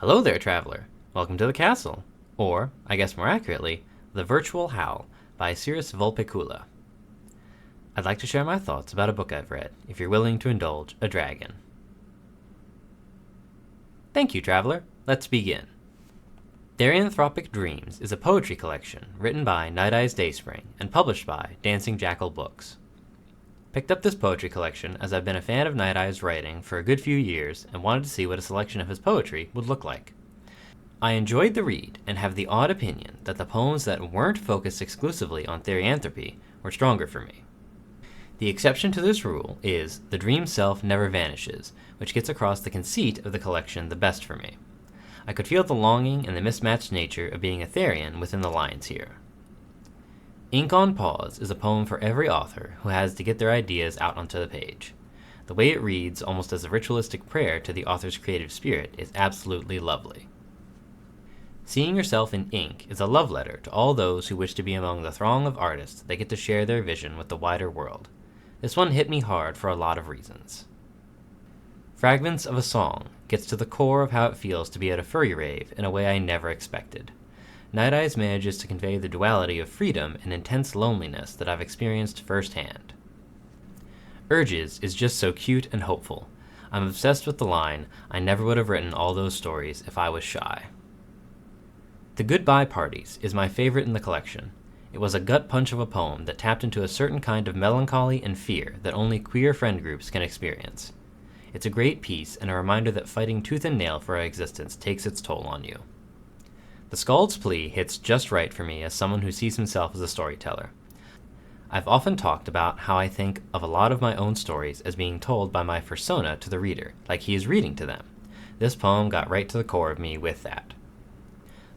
Hello there, traveler. Welcome to the castle. Or, I guess more accurately, the virtual Howl by Siris Vulpecula. I'd like to share my thoughts about a book I've read, if you're willing to indulge a dragon. Thank you, traveler. Let's begin. Therianthropic Dreams is a poetry collection written by Night Eyes Dayspring and published by Dancing Jackal Books. Picked up this poetry collection as I've been a fan of Night Eyes' writing for a good few years and wanted to see what a selection of his poetry would look like. I enjoyed the read and have the odd opinion that the poems that weren't focused exclusively on therianthropy were stronger for me. The exception to this rule is The Dream Self Never Vanishes, which gets across the conceit of the collection the best for me. I could feel the longing and the mismatched nature of being a Therian within the lines here. Ink on Pause is a poem for every author who has to get their ideas out onto the page. The way it reads, almost as a ritualistic prayer to the author's creative spirit, is absolutely lovely. Seeing Yourself in Ink is a love letter to all those who wish to be among the throng of artists that get to share their vision with the wider world. This one hit me hard for a lot of reasons. Fragments of a Song gets to the core of how it feels to be at a furry rave in a way I never expected. Night Eyes manages to convey the duality of freedom and intense loneliness that I've experienced firsthand. Urges is just so cute and hopeful. I'm obsessed with the line, "I never would have written all those stories if I was shy." The Goodbye Parties is my favorite in the collection. It was a gut punch of a poem that tapped into a certain kind of melancholy and fear that only queer friend groups can experience. It's a great piece and a reminder that fighting tooth and nail for our existence takes its toll on you. The Skald's Plea hits just right for me as someone who sees himself as a storyteller. I've often talked about how I think of a lot of my own stories as being told by my persona to the reader, like he is reading to them. This poem got right to the core of me with that.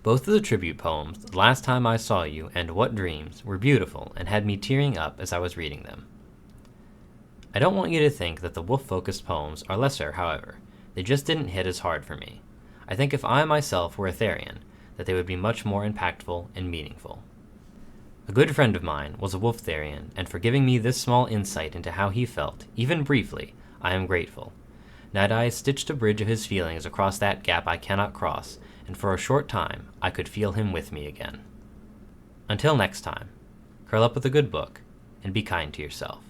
Both of the tribute poems, The Last Time I Saw You and What Dreams, were beautiful and had me tearing up as I was reading them. I don't want you to think that the wolf-focused poems are lesser, however. They just didn't hit as hard for me. I think if I myself were a Therian, that they would be much more impactful and meaningful. A good friend of mine was a wolf Therian, and for giving me this small insight into how he felt, even briefly, I am grateful. Night Eyes stitched a bridge of his feelings across that gap I cannot cross, and for a short time, I could feel him with me again. Until next time, curl up with a good book, and be kind to yourself.